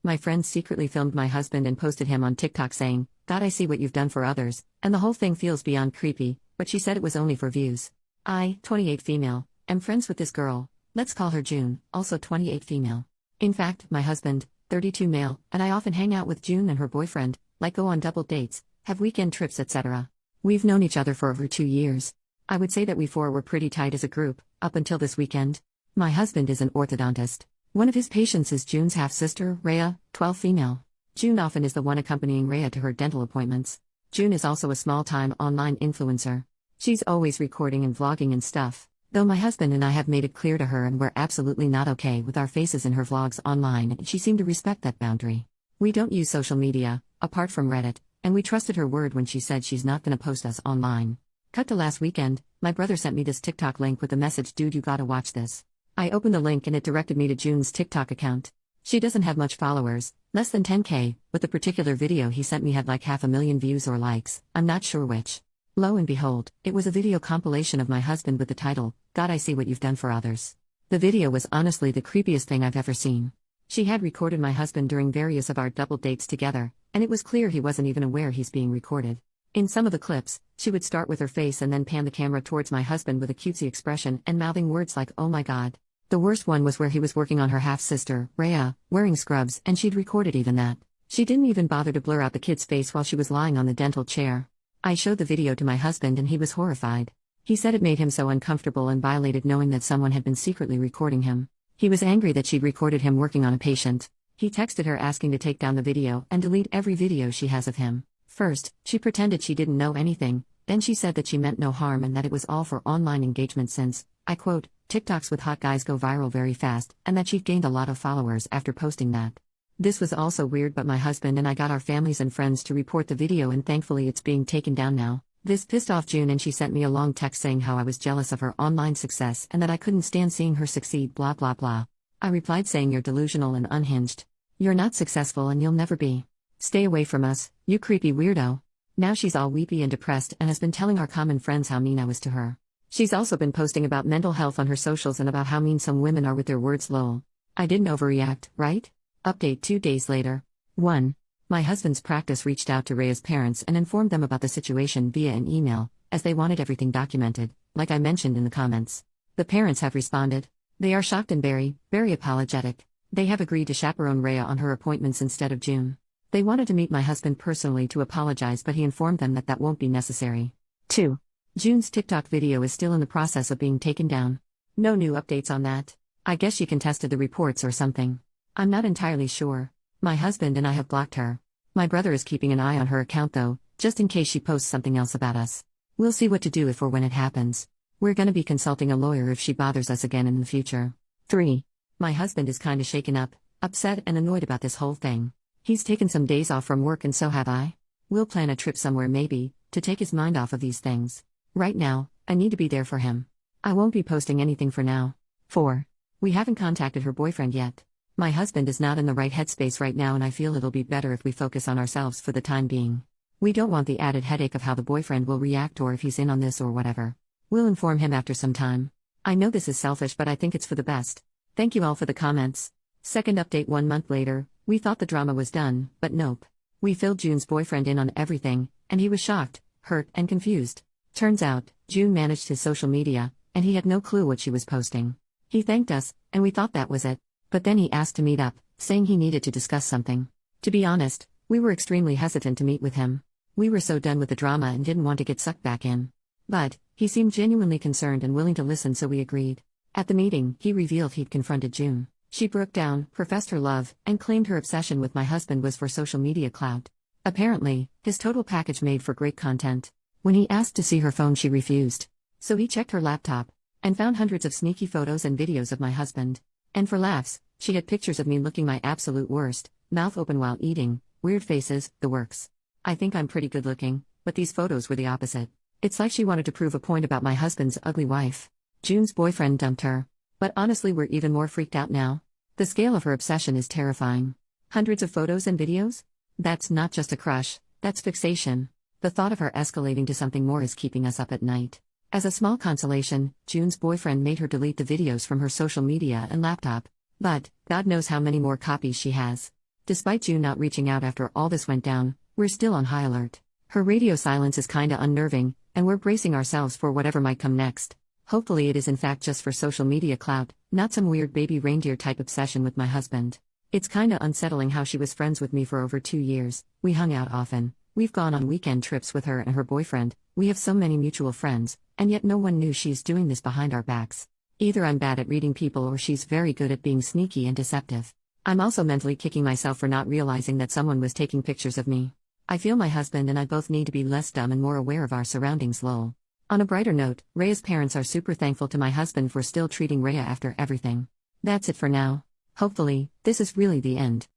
My friend secretly filmed my husband and posted him on TikTok saying, "God, I see what you've done for others," and the whole thing feels beyond creepy, but she said it was only for views. I, 28 female, am friends with this girl, let's call her June, also 28 female. In fact, my husband, 32 male, and I often hang out with June and her boyfriend, like go on double dates, have weekend trips, etc. We've known each other for over 2 years. I would say that we four were pretty tight as a group, up until this weekend. My husband is an orthodontist. One of his patients is June's half-sister, Rhea, 12 female. June often is the one accompanying Rhea to her dental appointments. June is also a small-time online influencer. She's always recording and vlogging and stuff. Though my husband and I have made it clear to her and we're absolutely not okay with our faces in her vlogs online, and she seemed to respect that boundary. We don't use social media, apart from Reddit, and we trusted her word when she said she's not gonna post us online. Cut to last weekend, my brother sent me this TikTok link with the message, "Dude, you gotta watch this." I opened the link and it directed me to June's TikTok account. She doesn't have much followers, less than 10K, but the particular video he sent me had like 500,000 views or likes, I'm not sure which. Lo and behold, it was a video compilation of my husband with the title, "God, I see what you've done for others." The video was honestly the creepiest thing I've ever seen. She had recorded my husband during various of our double dates together, and it was clear he wasn't even aware he's being recorded. In some of the clips, she would start with her face and then pan the camera towards my husband with a cutesy expression and mouthing words like, "Oh my God." The worst one was where he was working on her half-sister, Rhea, wearing scrubs, and she'd recorded even that. She didn't even bother to blur out the kid's face while she was lying on the dental chair. I showed the video to my husband and he was horrified. He said it made him so uncomfortable and violated knowing that someone had been secretly recording him. He was angry that she'd recorded him working on a patient. He texted her asking to take down the video and delete every video she has of him. First, she pretended she didn't know anything, then she said that she meant no harm and that it was all for online engagement since, I quote, "TikToks with hot guys go viral very fast," and that she'd gained a lot of followers after posting that. This was also weird, but my husband and I got our families and friends to report the video and thankfully it's being taken down now. This pissed off June and she sent me a long text saying how I was jealous of her online success and that I couldn't stand seeing her succeed, blah blah blah. I replied saying, "You're delusional and unhinged. You're not successful and you'll never be. Stay away from us, you creepy weirdo." Now she's all weepy and depressed and has been telling our common friends how mean I was to her. She's also been posting about mental health on her socials and about how mean some women are with their words, lol. I didn't overreact, right? Update 2 days later. 1. My husband's practice reached out to Rhea's parents and informed them about the situation via an email, as they wanted everything documented, like I mentioned in the comments. The parents have responded. They are shocked and very apologetic. They have agreed to chaperone Rhea on her appointments instead of June. They wanted to meet my husband personally to apologize, but he informed them that that won't be necessary. 2. June's TikTok video is still in the process of being taken down. No new updates on that. I guess she contested the reports or something. I'm not entirely sure. My husband and I have blocked her. My brother is keeping an eye on her account though, just in case she posts something else about us. We'll see what to do if or when it happens. We're gonna be consulting a lawyer if she bothers us again in the future. 3. My husband is kinda shaken up, upset and annoyed about this whole thing. He's taken some days off from work and so have I. We'll plan a trip somewhere maybe, to take his mind off of these things. Right now, I need to be there for him. I won't be posting anything for now. 4. We haven't contacted her boyfriend yet. My husband is not in the right headspace right now and I feel it'll be better if we focus on ourselves for the time being. We don't want the added headache of how the boyfriend will react or if he's in on this or whatever. We'll inform him after some time. I know this is selfish but I think it's for the best. Thank you all for the comments. Second update 1 month later, we thought the drama was done, but nope. We filled June's boyfriend in on everything, and he was shocked, hurt, and confused. Turns out, June managed his social media, and he had no clue what she was posting. He thanked us, and we thought that was it. But then he asked to meet up, saying he needed to discuss something. To be honest, we were extremely hesitant to meet with him. We were so done with the drama and didn't want to get sucked back in. But, he seemed genuinely concerned and willing to listen, so we agreed. At the meeting, he revealed he'd confronted June. She broke down, professed her love, and claimed her obsession with my husband was for social media clout. Apparently, his total package made for great content. When he asked to see her phone, she refused. So he checked her laptop, and found hundreds of sneaky photos and videos of my husband. And for laughs, she had pictures of me looking my absolute worst, mouth open while eating, weird faces, the works. I think I'm pretty good looking, but these photos were the opposite. It's like she wanted to prove a point about my husband's ugly wife. June's boyfriend dumped her. But honestly, we're even more freaked out now. The scale of her obsession is terrifying. Hundreds of photos and videos? That's not just a crush, that's fixation. The thought of her escalating to something more is keeping us up at night. As a small consolation, June's boyfriend made her delete the videos from her social media and laptop. But, God knows how many more copies she has. Despite June not reaching out after all this went down, we're still on high alert. Her radio silence is kinda unnerving, and we're bracing ourselves for whatever might come next. Hopefully it is in fact just for social media clout, not some weird baby reindeer type obsession with my husband. It's kinda unsettling how she was friends with me for over 2 years, we hung out often, we've gone on weekend trips with her and her boyfriend, we have so many mutual friends, and yet no one knew she's doing this behind our backs. Either I'm bad at reading people or she's very good at being sneaky and deceptive. I'm also mentally kicking myself for not realizing that someone was taking pictures of me. I feel my husband and I both need to be less dumb and more aware of our surroundings, lol. On a brighter note, Rhea's parents are super thankful to my husband for still treating Rhea after everything. That's it for now. Hopefully, this is really the end.